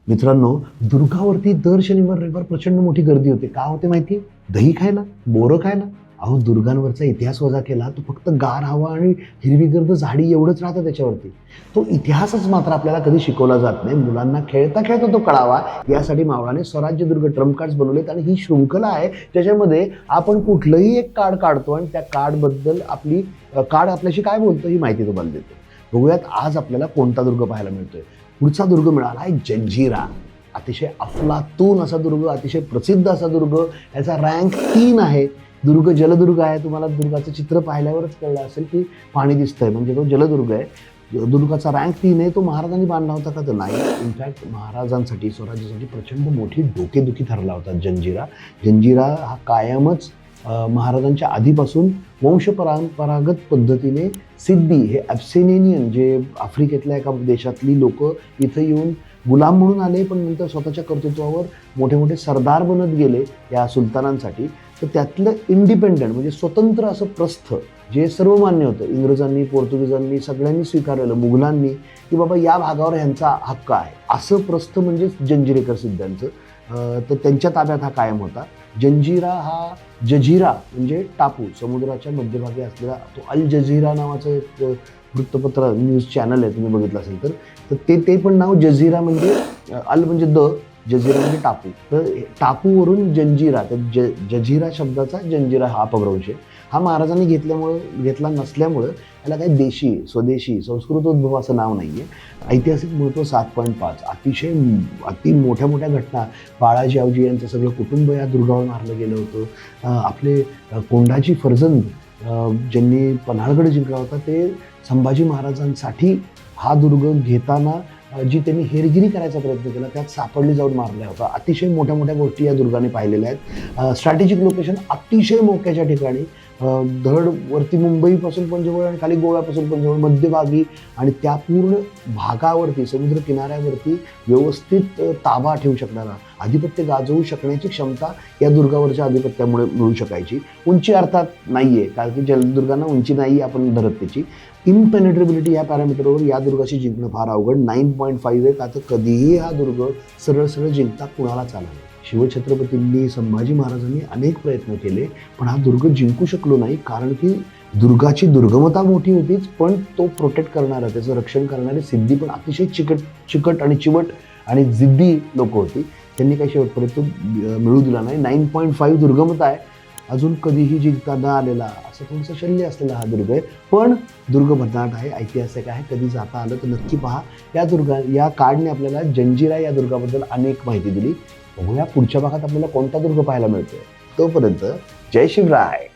मित्रांनो, दुर्गावरती दर शनिवार रविवार प्रचंड मोठी गर्दी होते. का होते माहिती? दही खायला, बोरं खायला. अहो, दुर्गांवरचा इतिहास वजा केला तो फक्त गार हवा आणि हिरवीगर्द झाडी एवढंच राहतं त्याच्यावरती. तो इतिहासच मात्र आपल्याला कधी शिकवला जात नाही. मुलांना खेळता खेळता तो कळावा यासाठी मावळाने स्वराज्य दुर्ग ट्रम्प कार्ड्स बनवलेत आणि ही शृंखला आहे ज्याच्यामध्ये आपण कुठलंही एक कार्ड काढतो आणि त्या कार्डबद्दल कार्ड आपल्याशी काय बोलतं ही माहिती तुम्हाला देतो. बघूयात आज आपल्याला कोणता दुर्ग पाहायला मिळतोय. पुढचा दुर्ग मिळाला आहे जंजिरा. अतिशय अफलातून असा दुर्ग, अतिशय प्रसिद्ध असा दुर्ग. याचा रँक 3 आहे. दुर्ग जलदुर्ग आहे. तुम्हाला दुर्गाचं चित्र पाहिल्यावरच कळलं असेल की पाणी दिसतंय म्हणजे तो जलदुर्ग आहे. दुर्गाचा रँक 3 आहे. तो महाराजांनी बांधला होता का? तर नाही. इनफॅक्ट महाराजांसाठी, स्वराज्यासाठी प्रचंड मोठी डोकेदुखी ठरला होता जंजिरा. जंजिरा हा कायमच महाराजांच्या आधीपासून वंशपरंपरागत पद्धतीने सिद्धी हे ॲब्सिनियन जे आफ्रिकेतल्या एका देशातली लोक इथं येऊन गुलाम म्हणून आले, पण नंतर स्वतःच्या कर्तृत्वावर मोठे मोठे सरदार बनत गेले या सुलतानांसाठी. तर त्यातलं इंडिपेंडंट म्हणजे स्वतंत्र असं प्रस्थ जे सर्वमान्य होतं, इंग्रजांनी, पोर्तुगीजांनी सगळ्यांनी स्वीकारलेलं, मुघलांनी, की बाबा या भागावर ह्यांचा हक्क आहे असं प्रस्थ म्हणजे जंजिरेकर सिद्धांचं. तर त्यांच्या ताब्यात हा कायम होता. जंजिरा हा जझिरा म्हणजे टापू, समुद्राच्या मध्यभागी असलेला तो अल जझिरा नावाचं एक वृत्तपत्र न्यूज चॅनल आहे, तुम्ही बघितलं असेल तर ते पण नाव जझिरा म्हणजे अल म्हणजे जझिरा म्हणजे टापू. तर टापूवरून जंजिरा, तर जझिरा शब्दाचा जंजिरा हा अपभ्रंश आहे. हा महाराजांनी घेतला नसल्यामुळं याला काही देशी, स्वदेशी, संस्कृतोद्भव असं नाव नाही आहे. ऐतिहासिक महत्त्व 7.5. अति मोठ्या मोठ्या घटना. बाळाजी आवजी यांचं सगळं कुटुंब या दुर्गावर मारलं गेलं होतं. आपले कोंढाजी फर्जंद ज्यांनी पन्हाळगड जिंकला होता ते संभाजी महाराजांसाठी हा दुर्ग घेताना जी त्यांनी हेरगिरी करायचा प्रयत्न केला त्यात सापडली जाऊन मारल्या होता. अतिशय मोठ्या मोठ्या गोष्टी या दुर्गाने पाहिलेल्या आहेत. स्ट्रॅटेजिक लोकेशन अतिशय मोक्याच्या ठिकाणी, धड वरती मुंबईपासून पण जवळ आणि खाली गोव्यापासून पण जवळ, मध्यभागी आणि त्या पूर्ण भागावरती समुद्र किनाऱ्यावरती व्यवस्थित ताबा ठेवू शकणारा, आधिपत्य गाजवू शकण्याची क्षमता या दुर्गावरच्या आधिपत्यामुळे मिळू शकायची. उंची अर्थात नाही आहे, कारण की जलदुर्गांना उंची नाही आपण धरत त्याची. इम्पेनेट्रेबिलिटी या पॅरामीटरवर या दुर्गाशी जिंकणं फार अवघड. 9.5 आहे. का तर कधीही हा दुर्ग सरळ सरळ जिंकता कुणालाच आला नाही. शिवछत्रपतींनी, संभाजी महाराजांनी अनेक प्रयत्न केले पण हा दुर्ग जिंकू शकलो नाही, कारण की दुर्गाची दुर्गमता मोठी होतीच पण तो प्रोटेक्ट करणारा, त्याचं रक्षण करणारे सिद्धी पण अतिशय चिकट आणि चिवट आणि जिद्दी लोक होती. त्यांनी काही शेवटपर्यंत मिळू दिला नाही. 9.5 दुर्गमता आहे. अजून कधीही जिंकता न आलेला असं थोडंसं शल्य असलेला हा दुर्ग आहे. पण दुर्ग भन्नाट आहे, ऐतिहासिक आहे. कधी जाता आलं तर नक्की पहा. या कार्डने आपल्याला जंजिरा या दुर्गाबद्दल अनेक माहिती दिली. बघूया पुढच्या भागात आपल्याला कोणता दुर्ग पाहायला मिळतोय. तोपर्यंत जय शिवराय.